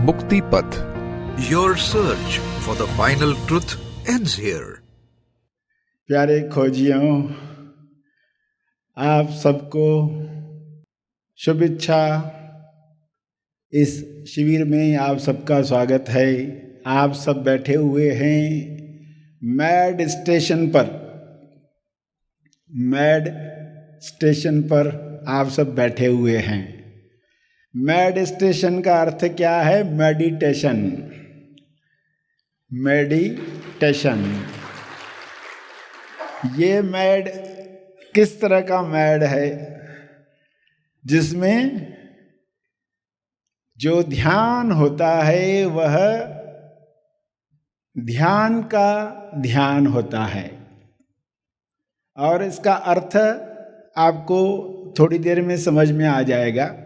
मुक्ति पथ। Your search for the final truth ends here. प्यारे खोजियों, आप सबको शुभेच्छा। इस शिविर में आप सबका स्वागत है। आप सब बैठे हुए हैं मैड स्टेशन पर। मैड स्टेशन पर आप सब बैठे हुए हैं। मैड स्टेशन का अर्थ क्या है? मेडिटेशन। मेडिटेशन। ये मैड किस तरह का मैड है? जिसमें जो ध्यान होता है वह ध्यान का ध्यान होता है। और इसका अर्थ आपको थोड़ी देर में समझ में आ जाएगा।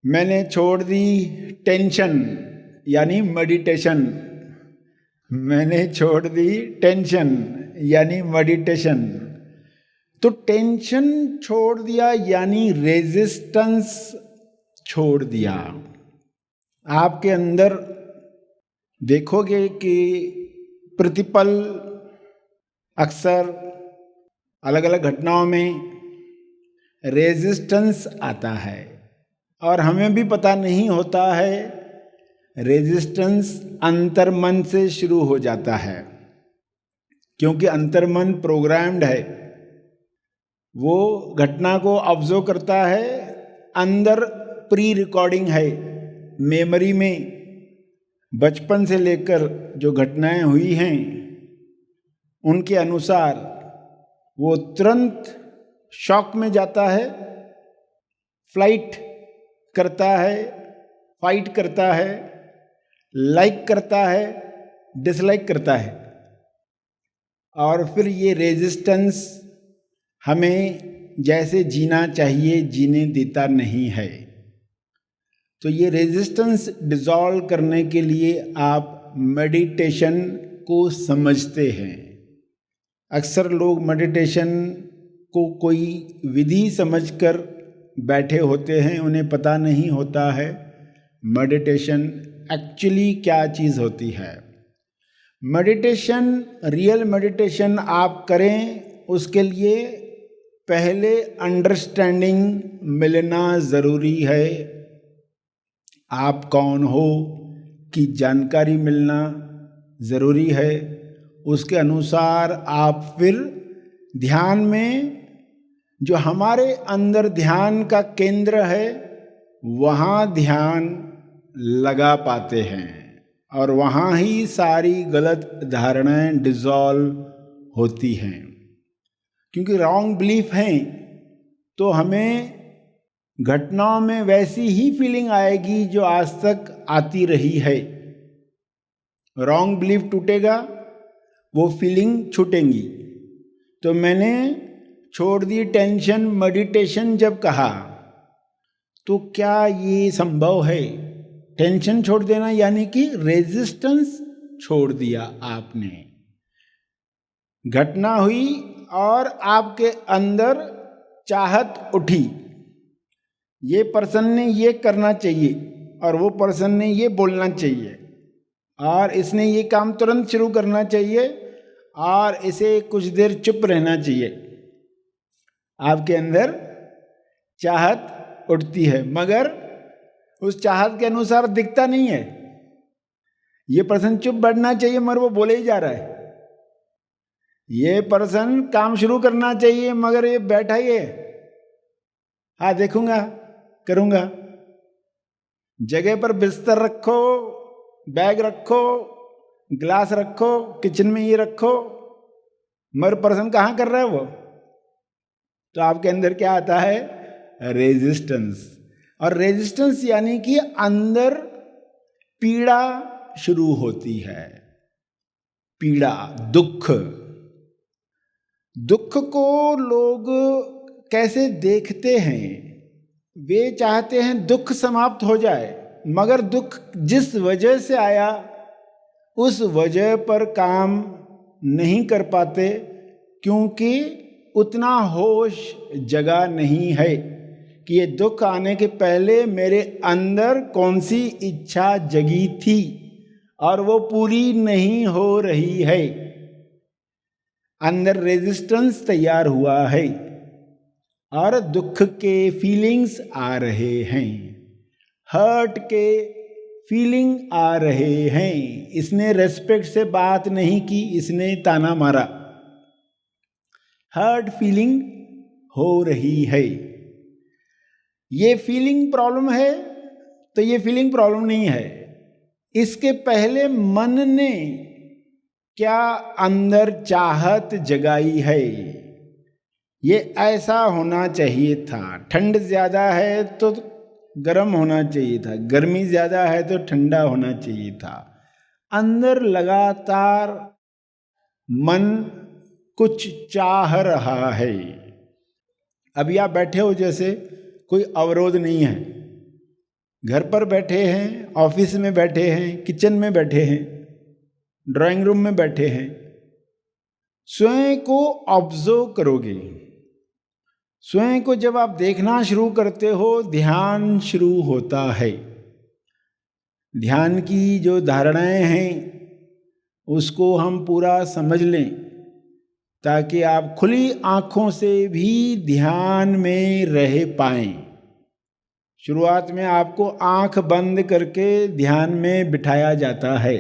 मैंने छोड़ दी टेंशन यानी मेडिटेशन। मैंने छोड़ दी टेंशन यानी मेडिटेशन। तो टेंशन छोड़ दिया यानी रेजिस्टेंस छोड़ दिया। आपके अंदर देखोगे कि प्रतिपल अक्सर अलग अलग घटनाओं में रेजिस्टेंस आता है और हमें भी पता नहीं होता है। रेजिस्टेंस अंतर्मन से शुरू हो जाता है, क्योंकि अंतर्मन प्रोग्राम्ड है। वो घटना को ऑब्जर्व करता है। अंदर प्री रिकॉर्डिंग है, मेमोरी में बचपन से लेकर जो घटनाएं हुई हैं उनके अनुसार वो तुरंत शॉक में जाता है, फ्लाइट करता है, फाइट करता है, लाइक करता है, डिसलाइक करता है। और फिर ये रेजिस्टेंस हमें जैसे जीना चाहिए जीने देता नहीं है। तो ये रेजिस्टेंस डिसॉल्व करने के लिए आप मेडिटेशन को समझते हैं। अक्सर लोग मेडिटेशन को कोई विधि समझकर बैठे होते हैं, उन्हें पता नहीं होता है मेडिटेशन एक्चुअली क्या चीज़ होती है। मेडिटेशन, रियल मेडिटेशन आप करें उसके लिए पहले अंडरस्टैंडिंग मिलना ज़रूरी है। आप कौन हो की जानकारी मिलना ज़रूरी है। उसके अनुसार आप फिर ध्यान में, जो हमारे अंदर ध्यान का केंद्र है, वहाँ ध्यान लगा पाते हैं और वहाँ ही सारी गलत धारणाएं डिसॉल्व होती हैं। क्योंकि रॉन्ग बिलीफ हैं तो हमें घटनाओं में वैसी ही फीलिंग आएगी जो आज तक आती रही है। रॉन्ग बिलीफ टूटेगा, वो फीलिंग छूटेंगी। तो मैंने छोड़ दी टेंशन मेडिटेशन जब कहा, तो क्या ये संभव है? टेंशन छोड़ देना यानी कि रेजिस्टेंस छोड़ दिया आपने। घटना हुई और आपके अंदर चाहत उठी, ये पर्सन ने ये करना चाहिए और वो पर्सन ने ये बोलना चाहिए और इसने ये काम तुरंत शुरू करना चाहिए और इसे कुछ देर चुप रहना चाहिए। आपके अंदर चाहत उठती है, मगर उस चाहत के अनुसार दिखता नहीं है। ये पर्सन चुप बैठना चाहिए मगर वो बोले ही जा रहा है। ये पर्सन काम शुरू करना चाहिए मगर ये बैठा ही है। हाँ देखूंगा, करूंगा। जगह पर बिस्तर रखो, बैग रखो, गिलास रखो, किचन में ये रखो, मगर पर्सन कहाँ कर रहा है वो? तो आपके अंदर क्या आता है? रेजिस्टेंस। और रेजिस्टेंस यानी कि अंदर पीड़ा शुरू होती है। पीड़ा, दुख। दुख को लोग कैसे देखते हैं? वे चाहते हैं दुख समाप्त हो जाए, मगर दुख जिस वजह से आया उस वजह पर काम नहीं कर पाते, क्योंकि उतना होश जगा नहीं है कि ये दुख आने के पहले मेरे अंदर कौन सी इच्छा जगी थी और वो पूरी नहीं हो रही है। अंदर रेजिस्टेंस तैयार हुआ है और दुख के फीलिंग्स आ रहे हैं, हर्ट के फीलिंग आ रहे हैं। इसने रेस्पेक्ट से बात नहीं की, इसने ताना मारा, हर्ट फीलिंग हो रही है। ये फीलिंग प्रॉब्लम है तो ये फीलिंग प्रॉब्लम नहीं है। इसके पहले मन ने क्या अंदर चाहत जगाई है, ये ऐसा होना चाहिए था। ठंड ज्यादा है तो गर्म होना चाहिए था, गर्मी ज्यादा है तो ठंडा होना चाहिए था। अंदर लगातार मन कुछ चाह रहा है। अभी आप बैठे हो, जैसे कोई अवरोध नहीं है, घर पर बैठे हैं, ऑफिस में बैठे हैं, किचन में बैठे हैं, ड्राइंग रूम में बैठे हैं, स्वयं को ऑब्जर्व करोगे। स्वयं को जब आप देखना शुरू करते हो, ध्यान शुरू होता है। ध्यान की जो धारणाएं हैं उसको हम पूरा समझ लें, ताकि आप खुली आंखों से भी ध्यान में रह पाएं। शुरुआत में आपको आंख बंद करके ध्यान में बिठाया जाता है,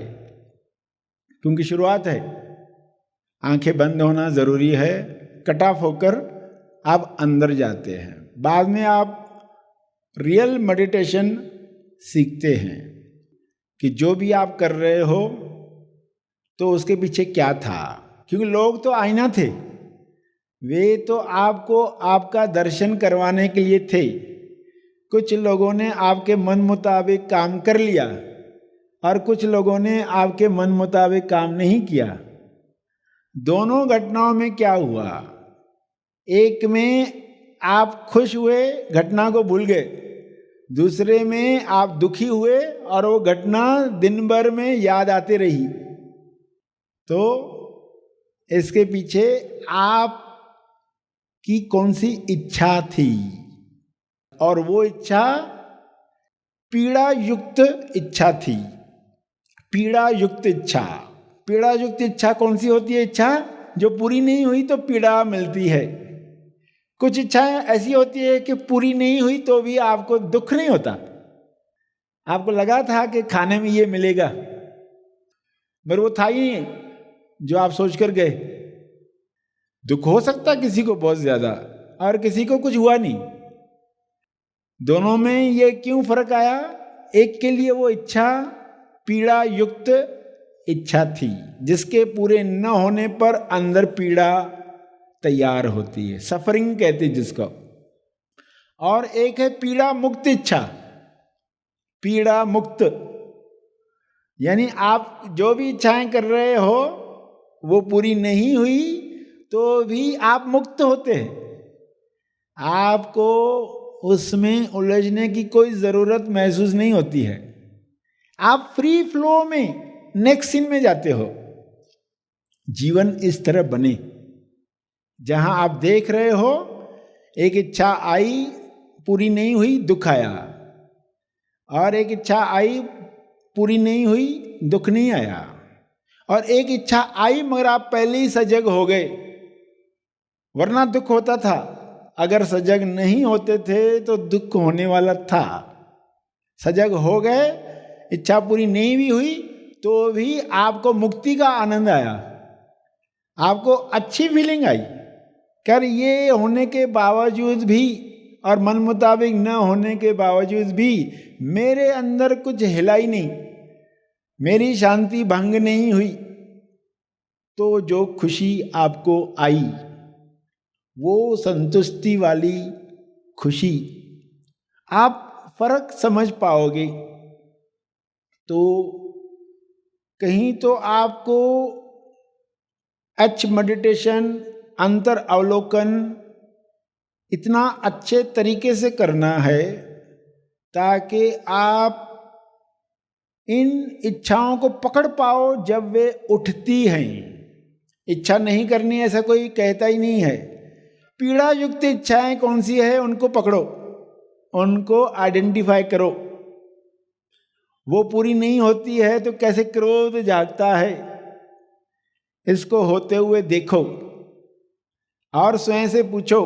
क्योंकि शुरुआत है, आंखें बंद होना जरूरी है। कट ऑफ होकर आप अंदर जाते हैं। बाद में आप रियल मेडिटेशन सीखते हैं कि जो भी आप कर रहे हो तो उसके पीछे क्या था। क्योंकि लोग तो आईना थे, वे तो आपको आपका दर्शन करवाने के लिए थे। कुछ लोगों ने आपके मन मुताबिक काम कर लिया और कुछ लोगों ने आपके मन मुताबिक काम नहीं किया। दोनों घटनाओं में क्या हुआ, एक में आप खुश हुए, घटना को भूल गए, दूसरे में आप दुखी हुए और वो घटना दिन भर में याद आती रही। तो इसके पीछे आप की कौन सी इच्छा थी, और वो इच्छा पीड़ा युक्त इच्छा थी। पीड़ा युक्त इच्छा, पीड़ा युक्त इच्छा कौन सी होती है? इच्छा जो पूरी नहीं हुई तो पीड़ा मिलती है। कुछ इच्छाएं ऐसी होती है कि पूरी नहीं हुई तो भी आपको दुख नहीं होता। आपको लगा था कि खाने में ये मिलेगा, मगर वो था ही नहीं जो आप सोच कर गए। दुख हो सकता किसी को बहुत ज्यादा और किसी को कुछ हुआ नहीं। दोनों में ये क्यों फर्क आया? एक के लिए वो इच्छा पीड़ा युक्त इच्छा थी, जिसके पूरे न होने पर अंदर पीड़ा तैयार होती है, सफरिंग कहते हैं जिसको। और एक है पीड़ा मुक्त इच्छा। पीड़ा मुक्त यानी आप जो भी इच्छाएं कर रहे हो वो पूरी नहीं हुई तो भी आप मुक्त होते हैं। आपको उसमें उलझने की कोई जरूरत महसूस नहीं होती है। आप फ्री फ्लो में नेक्स्ट सीन में जाते हो। जीवन इस तरह बने जहां आप देख रहे हो एक इच्छा आई, पूरी नहीं हुई, दुख आया, और एक इच्छा आई, पूरी नहीं हुई, दुख नहीं आया, और एक इच्छा आई मगर आप पहले ही सजग हो गए, वरना दुख होता था। अगर सजग नहीं होते थे तो दुख होने वाला था। सजग हो गए, इच्छा पूरी नहीं भी हुई तो भी आपको मुक्ति का आनंद आया, आपको अच्छी फीलिंग आई। कर ये होने के बावजूद भी और मन मुताबिक न होने के बावजूद भी मेरे अंदर कुछ हिला ही नहीं, मेरी शांति भंग नहीं हुई। तो जो खुशी आपको आई वो संतुष्टि वाली खुशी, आप फर्क समझ पाओगे। तो कहीं तो आपको मेडिटेशन, अंतर अवलोकन इतना अच्छे तरीके से करना है ताकि आप इन इच्छाओं को पकड़ पाओ जब वे उठती हैं। इच्छा नहीं करनी ऐसा कोई कहता ही नहीं है। पीड़ा युक्त इच्छाएं कौन सी है उनको पकड़ो, उनको आइडेंटिफाई करो। वो पूरी नहीं होती है तो कैसे क्रोध जागता है, इसको होते हुए देखो और स्वयं से पूछो,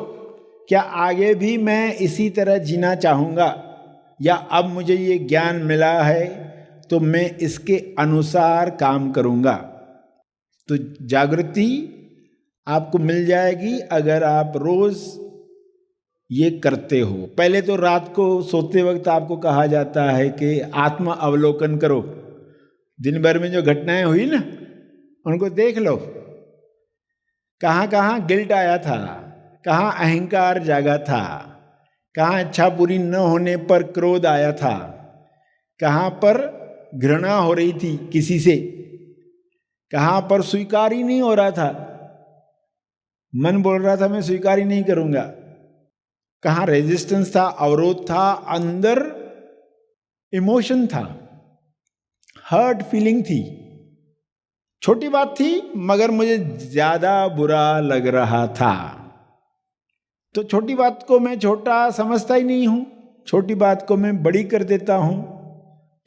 क्या आगे भी मैं इसी तरह जीना चाहूँगा, या अब मुझे ये ज्ञान मिला है तो मैं इसके अनुसार काम करूँगा। तो जागृति आपको मिल जाएगी अगर आप रोज ये करते हो। पहले तो रात को सोते वक्त आपको कहा जाता है कि आत्म अवलोकन करो, दिन भर में जो घटनाएं हुई ना उनको देख लो, कहाँ कहाँ गिल्ट आया था, कहाँ अहंकार जागा था, कहाँ इच्छा पूरी न होने पर क्रोध आया था, कहाँ पर घृणा हो रही थी किसी से, कहाँ पर स्वीकार ही नहीं हो रहा था, मन बोल रहा था मैं स्वीकार ही नहीं करूंगा, कहाँ रेजिस्टेंस था, अवरोध था, अंदर इमोशन था, हर्ट फीलिंग थी। छोटी बात थी मगर मुझे ज्यादा बुरा लग रहा था। तो छोटी बात को मैं छोटा समझता ही नहीं हूं, छोटी बात को मैं बड़ी कर देता हूं,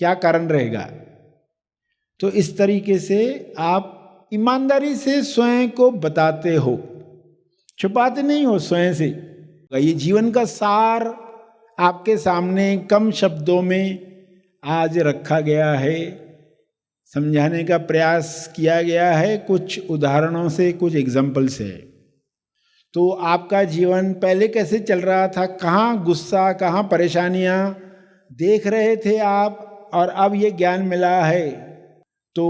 क्या कारण रहेगा। तो इस तरीके से आप ईमानदारी से स्वयं को बताते हो, छुपाते नहीं हो स्वयं से। ये जीवन का सार आपके सामने कम शब्दों में आज रखा गया है, समझाने का प्रयास किया गया है कुछ उदाहरणों से, कुछ एग्जाम्पल से। तो आपका जीवन पहले कैसे चल रहा था, कहाँ गुस्सा, कहाँ परेशानियाँ देख रहे थे आप, और अब ये ज्ञान मिला है तो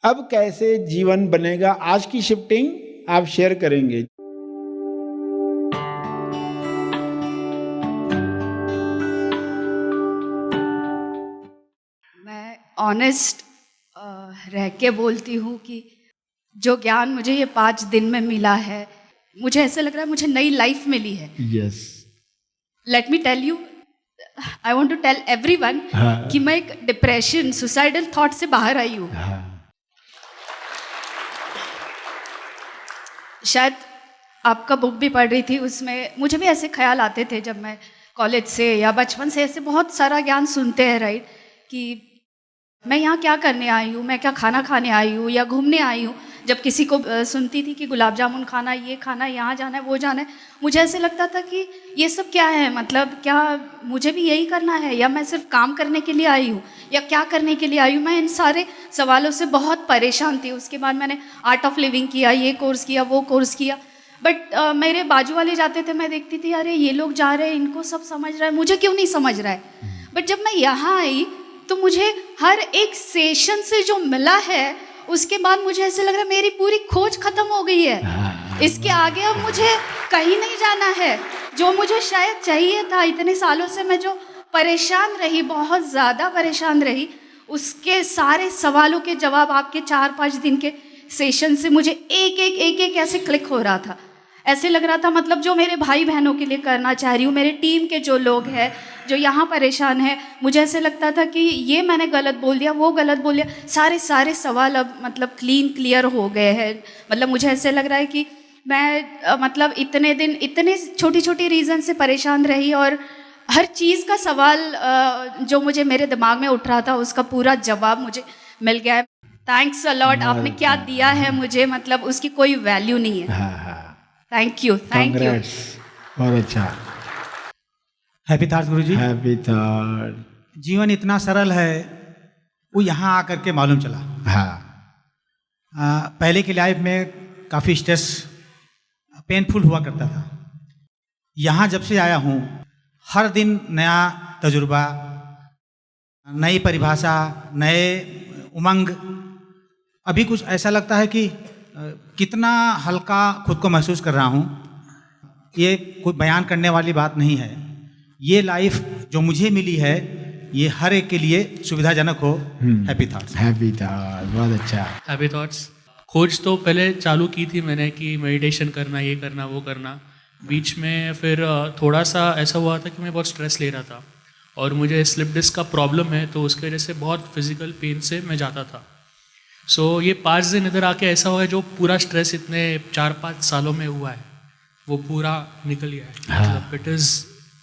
अब कैसे जीवन बनेगा, आज की शिफ्टिंग आप शेयर करेंगे। मैं ऑनेस्ट रह के बोलती हूँ कि जो ज्ञान मुझे ये 5 दिन में मिला है, मुझे ऐसे लग रहा है मुझे नई लाइफ मिली है। Yes, let me tell you, I want to tell everyone कि मैं एक डिप्रेशन, सुसाइडल थॉट से बाहर आई हूँ। शायद आपका बुक भी पढ़ रही थी, उसमें मुझे भी ऐसे ख्याल आते थे जब मैं कॉलेज से या बचपन से ऐसे बहुत सारा ज्ञान सुनते हैं, राइट, कि मैं यहाँ क्या करने आई हूँ, मैं क्या खाना खाने आई हूँ या घूमने आई हूँ। जब किसी को सुनती थी कि गुलाब जामुन खाना, ये खाना, यहाँ जाना है, वो जाना है, मुझे ऐसे लगता था कि ये सब क्या है, मतलब क्या मुझे भी यही करना है, या मैं सिर्फ काम करने के लिए आई हूँ, या क्या करने के लिए आई हूँ। मैं इन सारे सवालों से बहुत परेशान थी। उसके बाद मैंने आर्ट ऑफ लिविंग किया, ये कोर्स किया, वो कोर्स किया, बट मेरे बाजू वाले जाते थे, मैं देखती थी अरे ये लोग जा रहे हैं, इनको सब समझ रहा है, मुझे क्यों नहीं समझ रहा है। बट जब मैं यहाँ आई तो मुझे हर एक सेशन से जो मिला है, उसके बाद मुझे ऐसे लग रहा है मेरी पूरी खोज खत्म हो गई है। इसके आगे अब मुझे कहीं नहीं जाना है। जो मुझे शायद चाहिए था, इतने सालों से मैं जो परेशान रही, बहुत ज़्यादा परेशान रही, उसके सारे सवालों के जवाब आपके 4-5 दिन के सेशन से मुझे एक एक ऐसे क्लिक हो रहा था। ऐसे लग रहा था मतलब जो मेरे भाई बहनों के लिए करना चाह रही हूँ, मेरे टीम के जो लोग हैं जो यहाँ परेशान है, मुझे ऐसे लगता था कि ये मैंने गलत बोल दिया, वो गलत बोल दिया। सारे सवाल अब मतलब क्लियर हो गए हैं। मतलब मुझे ऐसे लग रहा है कि मैं मतलब इतने दिन इतने छोटी छोटी रीज़न से परेशान रही, और हर चीज़ का सवाल जो मुझे मेरे दिमाग में उठ रहा था उसका पूरा जवाब मुझे मिल गया है। Thanks a lot. आपने क्या दिया है मुझे, मतलब उसकी कोई वैल्यू नहीं है। Thank you, thank you. बहुत अच्छा। Happy thoughts Guruji. Happy thought. जीवन इतना सरल है, वो यहाँ आकर के मालूम चला। पहले की लाइफ में काफ़ी स्ट्रेस, पेनफुल हुआ करता था। यहाँ जब से आया हूँ, हर दिन नया तजुर्बा, नई परिभाषा, नए उमंग। अभी कुछ ऐसा लगता है कि कितना हल्का खुद को महसूस कर रहा हूँ। ये कोई बयान करने वाली बात नहीं है। ये लाइफ जो मुझे मिली है, ये हर एक के लिए सुविधाजनक हो। Happy thoughts. हैप्पी थॉट्स, बहुत अच्छा। Happy thoughts. खोज तो पहले चालू की थी मैंने कि मेडिटेशन करना, ये करना, वो करना। बीच में फिर थोड़ा सा ऐसा हुआ था कि मैं बहुत स्ट्रेस ले रहा था, और मुझे स्लिप डिस्क का प्रॉब्लम है, तो उसकी वजह से बहुत फिजिकल पेन से मैं जाता था। सो ये 5 दिन इधर आके ऐसा हुआ है, जो पूरा स्ट्रेस इतने 4-5 सालों में हुआ है वो पूरा निकल गया है। मतलब it is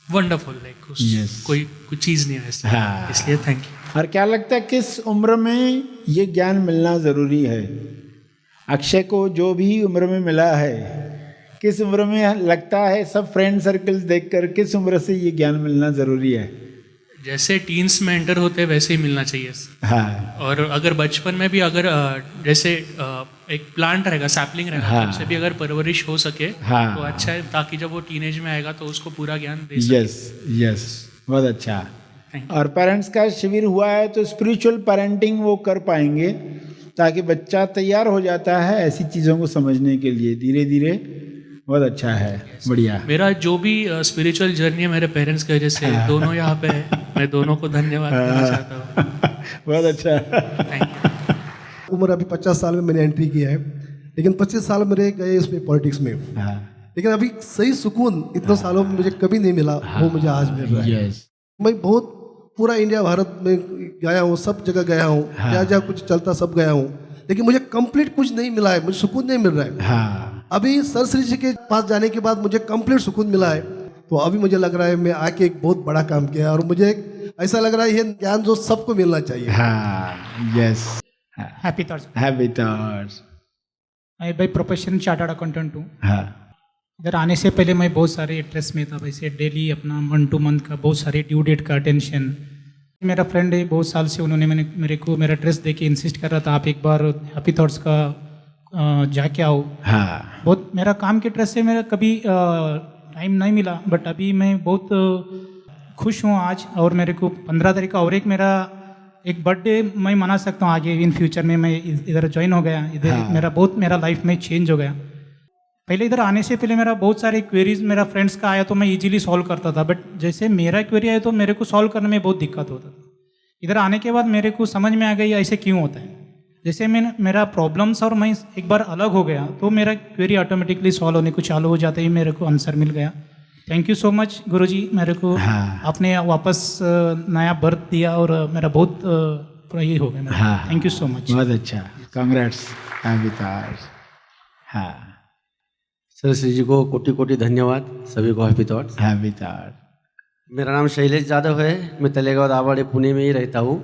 wonderful, like Yes. कोई चीज़ नहीं है ऐसी, हाँ। इसलिए थैंक यू। और क्या लगता है किस उम्र में ये ज्ञान मिलना ज़रूरी है? अक्षय को जो भी उम्र में मिला है, किस उम्र में लगता है, सब फ्रेंड सर्कल्स देखकर किस उम्र से ये ज्ञान मिलना ज़रूरी है? जैसे टीन्स में एंटर होते हैं वैसे ही मिलना चाहिए। हाँ और अगर बचपन में भी अगर जैसे एक प्लांट रहेगा, सैपलिंग रहेगा, हाँ। तो उससे भी अगर परवरिश हो सके हाँ। तो अच्छा है, ताकि जब वो टीनेज में आएगा तो उसको पूरा ज्ञान दे सके। यस यस, बहुत अच्छा। Thank और पेरेंट्स का शिविर हुआ है तो स्पिरिचुअल पेरेंटिंग वो कर पाएंगे, ताकि बच्चा तैयार हो जाता है ऐसी चीज़ों को समझने के लिए धीरे धीरे। बहुत अच्छा है, बढ़िया। मेरा जो भी स्पिरिचुअल जर्नी है मेरे पेरेंट्स की वजह से, दोनों यहाँ पे है, मैं दोनों को धन्यवाद देना चाहता हूँ। बहुत अच्छा। Thank you. उम्र अभी 50 साल में मैंने एंट्री किया है, लेकिन 25 साल मेरे गए इसमें पॉलिटिक्स में। हाँ लेकिन अभी सही सुकून इतने सालों में मुझे कभी नहीं मिला, वो मुझे आज मिल रहा है। यस मैं बहुत पूरा इंडिया भारत में गया हूँ, सब जगह गया हूँ, जहाँ जहाँ कुछ चलता सब गया हूँ, लेकिन मुझे कंप्लीट कुछ नहीं मिला है, मुझे सुकून नहीं मिल रहा है। हाँ अभी सर श्री जी के पास जाने के बाद मुझे कंप्लीट सुकून मिला है। तो अभी मुझे लग रहा है मैं आके एक बहुत बड़ा काम किया है, और मुझे ऐसा लग रहा है ये ज्ञान जो सबको मिलना चाहिए। हाँ yes. Happy thoughts. Happy thoughts. मैं बाई प्रोफेशन चार्टर्ड अकाउंटेंट हूँ। हाँ इधर आने से पहले मैं बहुत सारे स्ट्रेस में था, वैसे डेली अपना 1 to month का बहुत सारे ड्यू डेट का टेंशन। मेरा फ्रेंड है बहुत साल से, उन्होंने मेरे को मेरा ड्रेस दे के इंसिस्ट कर रहा था आप एक बार हैप्पी थॉट्स का जाके आओ। हाँ बहुत मेरा काम के ड्रेस से मेरा कभी टाइम नहीं मिला, बट अभी मैं बहुत खुश हूँ आज। और मेरे को 15 तारीख का और एक मेरा एक बर्थडे मैं मना सकता हूँ आगे इन फ्यूचर में। मैं इधर ज्वाइन हो गया, इधर हाँ। मेरा लाइफ में चेंज हो गया। पहले इधर आने से पहले मेरा बहुत सारे क्वेरीज मेरा फ्रेंड्स का आया तो मैं इजीली सॉल्व करता था, बट जैसे मेरा क्वेरी आया तो मेरे को सॉल्व करने में बहुत दिक्कत होता था। इधर आने के बाद मेरे को समझ में आ गई ऐसे क्यों होता है। जैसे मेरा प्रॉब्लम्स और मैं एक बार अलग हो गया तो मेरा क्वेरी ऑटोमेटिकली सॉल्व होने को चालू हो जाते ही मेरे को आंसर मिल गया। थैंक यू सो मच गुरुजी, मेरे को हाँ। आपने वापस नया बर्थ दिया और मेरा बहुत पूरा ये हो गया मेरा। हाँ। Thank you so much. बहुत अच्छा, कांग्रेट्स। Happy thoughts. हाँ सर श्री जी को कोटि कोटि धन्यवाद, सभी को हैप्पी थॉट्स। Happy thoughts. मेरा नाम शैलेश यादव है, मैं तलेगांव दाभाडे पुणे में ही रहता हूँ।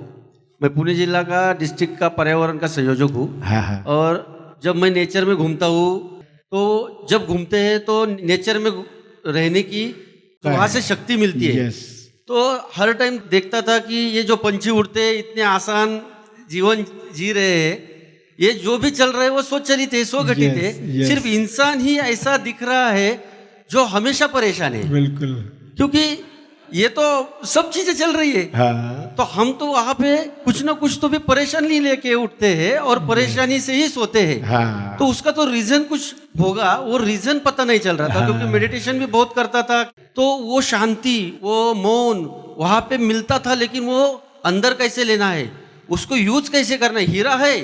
मैं पुणे जिला का डिस्ट्रिक्ट का पर्यावरण का संयोजक हूँ। हाँ हाँ और जब मैं नेचर में घूमता हूँ तो जब घूमते हैं तो नेचर में रहने की तो वहाँ से शक्ति मिलती है। यस तो हर टाइम देखता था कि ये जो पंछी उड़ते हैं इतने आसान जीवन जी रहे हैं, ये जो भी चल रहा है वो स्वचालित है, स्वघटित है। yes. सिर्फ इंसान ही ऐसा दिख रहा है जो हमेशा परेशान है, बिल्कुल। क्योंकि ये तो सब चीजें चल रही है। हाँ तो हम तो वहाँ पे कुछ ना कुछ तो भी परेशानी लेके उठते हैं और परेशानी से ही सोते हैं। हाँ तो उसका तो रीजन कुछ होगा, वो रीजन पता नहीं चल रहा था। क्योंकि मेडिटेशन भी बहुत करता था तो वो शांति, वो मौन वहाँ पे मिलता था, लेकिन वो अंदर कैसे लेना है, उसको यूज कैसे करना है। हीरा है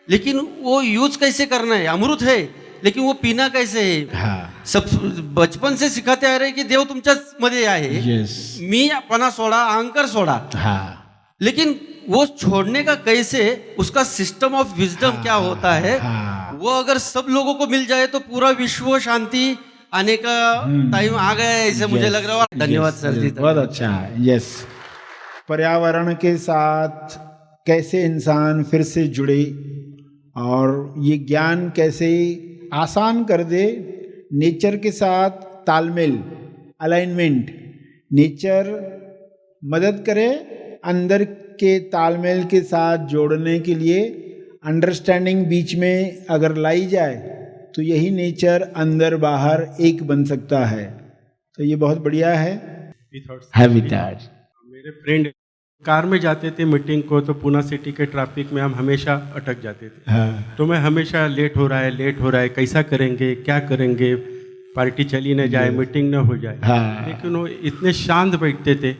लेकिन वो यूज कैसे करना है, अमृत है लेकिन वो पीना कैसे है। हाँ सब बचपन से सिखाते आ रहे कि देव तुमच्या मध्ये आहे, यस मी अपना सोडा, अहंकार सोडा। हाँ लेकिन वो छोड़ने का कैसे, उसका सिस्टम ऑफ विजडम क्या होता है, हाँ वो अगर सब लोगों को मिल जाए तो पूरा विश्व शांति आने का टाइम आ गया है, ऐसे मुझे लग रहा है। धन्यवाद yes, सर जी। बहुत अच्छा है। यस, पर्यावरण के साथ कैसे इंसान फिर से जुड़े और ये ज्ञान कैसे आसान कर दे। नेचर के साथ तालमेल, अलाइनमेंट, नेचर मदद करे अंदर के तालमेल के साथ जोड़ने के लिए। अंडरस्टैंडिंग बीच में अगर लाई जाए तो यही नेचर अंदर बाहर एक बन सकता है। तो ये बहुत बढ़िया है। हैबिटेट। मेरे फ्रेंड कार में जाते थे मीटिंग को, तो पूना सिटी के ट्रैफिक में हम हमेशा अटक जाते थे। हाँ तो मैं हमेशा लेट हो रहा है, कैसा करेंगे, क्या करेंगे, पार्टी चली न जाए, मीटिंग न हो जाए। हाँ। लेकिन वो इतने शांत बैठते थे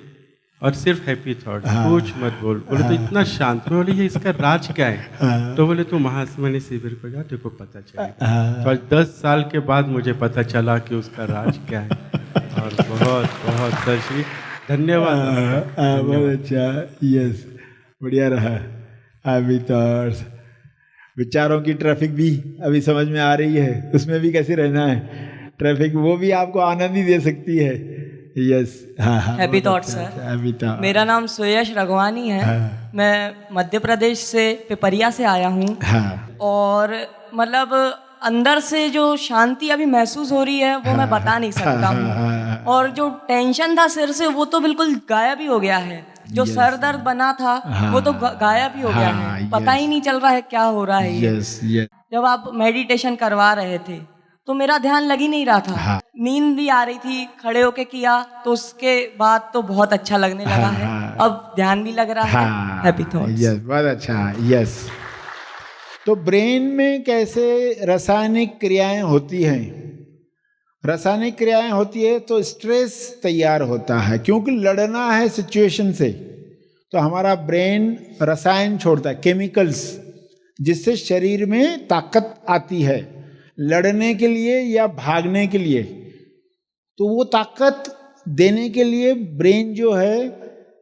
और सिर्फ हैप्पी थॉट, कुछ मत बोल। बोले तो इतना शांत। मैं बोले ये इसका राज क्या है? तो बोले तू महात्मा शिविर को जा, तेरे को पता चलेगा। तो आज 10 साल के बाद मुझे पता चला कि उसका राज क्या है। और बहुत बहुत सर श्री धन्यवाद। बहुत अच्छा। यस, बढ़िया रहा। अभी तो विचारों की ट्रैफिक भी अभी समझ में आ रही है, उसमें भी कैसे रहना है। ट्रैफिक वो भी आपको आनंद ही दे सकती है, यस, हाँ हाँ, हैप्पी बहुत थॉट्स अच्छा, सर। Happy thought. मेरा नाम सुयश रघवानी है। हाँ। मैं मध्य प्रदेश से पिपरिया से आया हूँ। हाँ और मतलब अंदर से जो शांति अभी महसूस हो रही है वो मैं बता नहीं सकता हूँ। और जो टेंशन था सिर से वो तो बिल्कुल गायब ही हो गया है। जो सर दर्द बना था वो तो गायब ही हो गया है। पता ही नहीं चल रहा है क्या हो रहा है ये। यस यस, जब आप मेडिटेशन करवा रहे थे तो मेरा ध्यान लग ही नहीं रहा था। नींद भी आ रही थी, खड़े होके किया तो उसके बाद तो बहुत अच्छा लगने लगा है। अब ध्यान भी लग रहा है। Happy thoughts. यस, बहुत अच्छा। यस, तो ब्रेन में कैसे रासायनिक क्रियाएं होती हैं? रासायनिक क्रियाएं होती है तो स्ट्रेस तैयार होता है, क्योंकि लड़ना है सिचुएशन से, तो हमारा ब्रेन रसायन छोड़ता है, केमिकल्स, जिससे शरीर में ताकत आती है लड़ने के लिए या भागने के लिए। तो वो ताकत देने के लिए ब्रेन जो है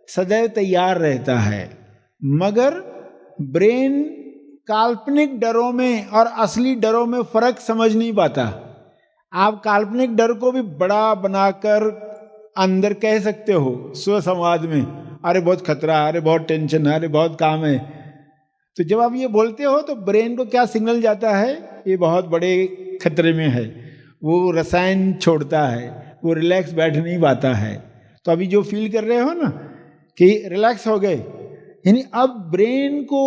सदैव तैयार रहता है। मगर ब्रेन काल्पनिक डरों में और असली डरों में फर्क समझ नहीं पाता। आप काल्पनिक डर को भी बड़ा बनाकर अंदर कह सकते हो स्वसंवाद में, अरे बहुत खतरा है, अरे बहुत टेंशन है, अरे बहुत काम है। तो जब आप ये बोलते हो तो ब्रेन को क्या सिग्नल जाता है, ये बहुत बड़े खतरे में है, वो रसायन छोड़ता है, वो रिलैक्स बैठ नहीं पाता है। तो अभी जो फील कर रहे हो ना कि रिलैक्स हो गए, यानी अब ब्रेन को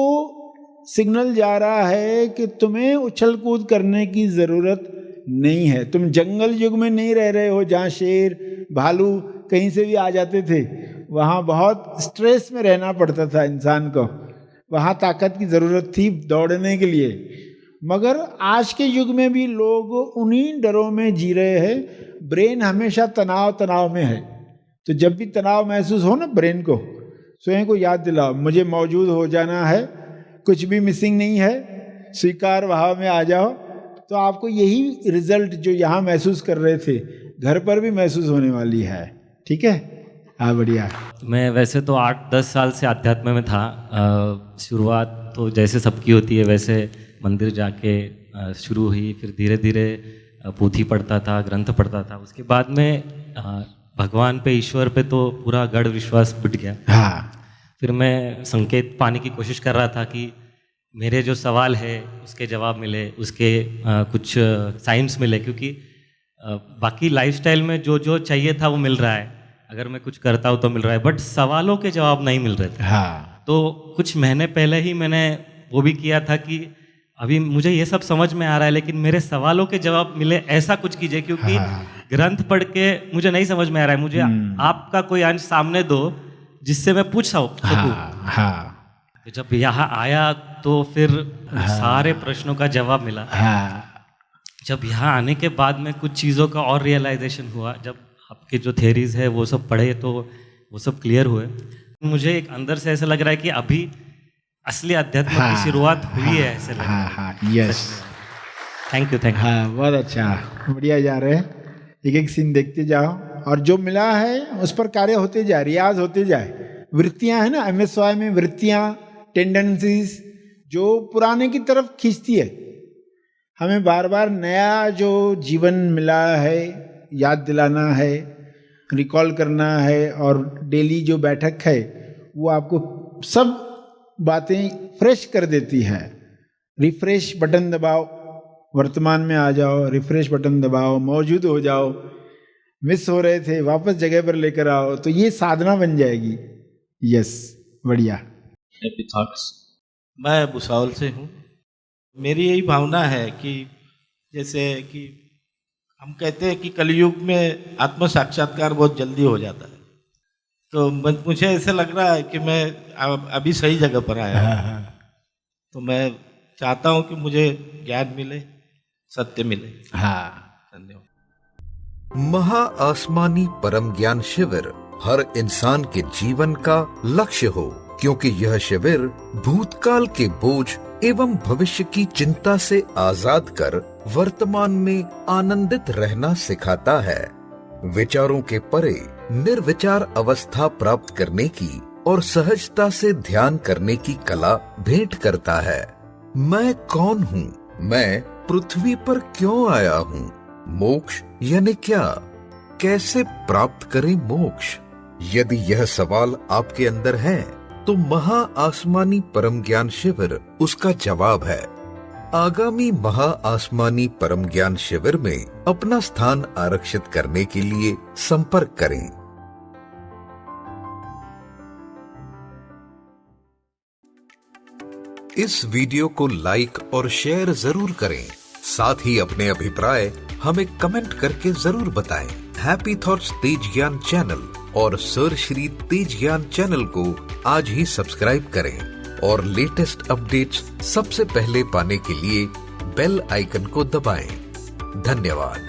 सिग्नल जा रहा है कि तुम्हें उछल कूद करने की ज़रूरत नहीं है। तुम जंगल युग में नहीं रह रहे हो जहाँ शेर भालू कहीं से भी आ जाते थे। वहाँ बहुत स्ट्रेस में रहना पड़ता था इंसान को, वहाँ ताकत की ज़रूरत थी दौड़ने के लिए। मगर आज के युग में भी लोग उन्हीं डरों में जी रहे हैं। ब्रेन हमेशा तनाव में है। तो जब भी तनाव महसूस हो ना, ब्रेन को स्वयं को याद दिलाओ, मुझे मौजूद हो जाना है, कुछ भी मिसिंग नहीं है, स्वीकार भाव में आ जाओ। तो आपको यही रिजल्ट जो यहाँ महसूस कर रहे थे घर पर भी महसूस होने वाली है। ठीक है, हाँ बढ़िया। मैं वैसे तो 8-10 साल से अध्यात्म में था। शुरुआत तो जैसे सबकी होती है वैसे मंदिर जाके शुरू हुई, फिर धीरे धीरे पोथी पढ़ता था, ग्रंथ पढ़ता था। उसके बाद में भगवान पे, ईश्वर पे तो पूरा गढ़ विश्वास बिट गया। हाँ, फिर मैं संकेत पाने की कोशिश कर रहा था कि मेरे जो सवाल है उसके जवाब मिले, उसके कुछ साइंस मिले, क्योंकि बाकी लाइफस्टाइल में जो जो चाहिए था वो मिल रहा है, अगर मैं कुछ करता हूँ तो मिल रहा है, बट सवालों के जवाब नहीं मिल रहे थे। हाँ, तो कुछ महीने पहले ही मैंने वो भी किया था कि अभी मुझे ये सब समझ में आ रहा है लेकिन मेरे सवालों के जवाब मिले, ऐसा कुछ कीजिए, क्योंकि ग्रंथ पढ़ के मुझे नहीं समझ में आ रहा है। मुझे आपका कोई अंश सामने दो जिससे मैं पूछ सकूं। हाँ, तो जब यहाँ आया तो फिर सारे प्रश्नों का जवाब मिला। जब यहाँ आने के बाद में कुछ चीज़ों का और रियलाइजेशन हुआ, जब आपके जो थियरीज है वो सब पढ़े तो वो सब क्लियर हुए। मुझे एक अंदर से ऐसा लग रहा है कि अभी असली अध्यात्म की शुरुआत हुई है, ऐसे लग रहा है। Yes, thank you. हाँ, बहुत अच्छा, बढ़िया जा रहे हैं। एक एक सीन देखते जाओ और जो मिला है उस पर कार्य होते जाए, रियाज होते जाए। वृत्तियां है ना, MSY में वृत्तियां, टेंडेंसीज जो पुराने की तरफ खींचती है। हमें बार बार नया जो जीवन मिला है याद दिलाना है, रिकॉल करना है, और डेली जो बैठक है वो आपको सब बातें फ्रेश कर देती है। रिफ्रेश बटन दबाओ, वर्तमान में आ जाओ, रिफ्रेश बटन दबाओ, मौजूद हो जाओ, मिस हो रहे थे वापस जगह पर लेकर आओ, तो ये साधना बन जाएगी। यस, बढ़िया। Happy thoughts. मैं भुसावल से हूँ। मेरी यही भावना है कि जैसे कि हम कहते हैं कि कलयुग में आत्म साक्षात्कार बहुत जल्दी हो जाता है, तो मुझे ऐसे लग रहा है कि मैं अभी सही जगह पर आया हूँ। तो मैं चाहता हूँ कि मुझे ज्ञान मिले, सत्य मिले। धन्यवाद। महा आसमानी परम ज्ञान शिविर हर इंसान के जीवन का लक्ष्य हो, क्योंकि यह शिविर भूतकाल के बोझ एवं भविष्य की चिंता से आजाद कर वर्तमान में आनंदित रहना सिखाता है। विचारों के परे निर्विचार अवस्था प्राप्त करने की और सहजता से ध्यान करने की कला भेंट करता है। मैं कौन हूँ? मैं पृथ्वी पर क्यों आया हूँ? मोक्ष यानी क्या? कैसे प्राप्त करें मोक्ष? यदि यह सवाल आपके अंदर है तो महा आसमानी परम ज्ञान शिविर उसका जवाब है। आगामी महा आसमानी परम ज्ञान शिविर में अपना स्थान आरक्षित करने के लिए संपर्क करें। इस वीडियो को लाइक और शेयर जरूर करें। साथ ही अपने अभिप्राय हमें कमेंट करके जरूर बताएं। हैप्पी थॉट्स तेज ज्ञान चैनल और सर श्री तेज ज्ञान चैनल को आज ही सब्सक्राइब करें और लेटेस्ट अपडेट्स सबसे पहले पाने के लिए बेल आइकन को दबाएं। धन्यवाद।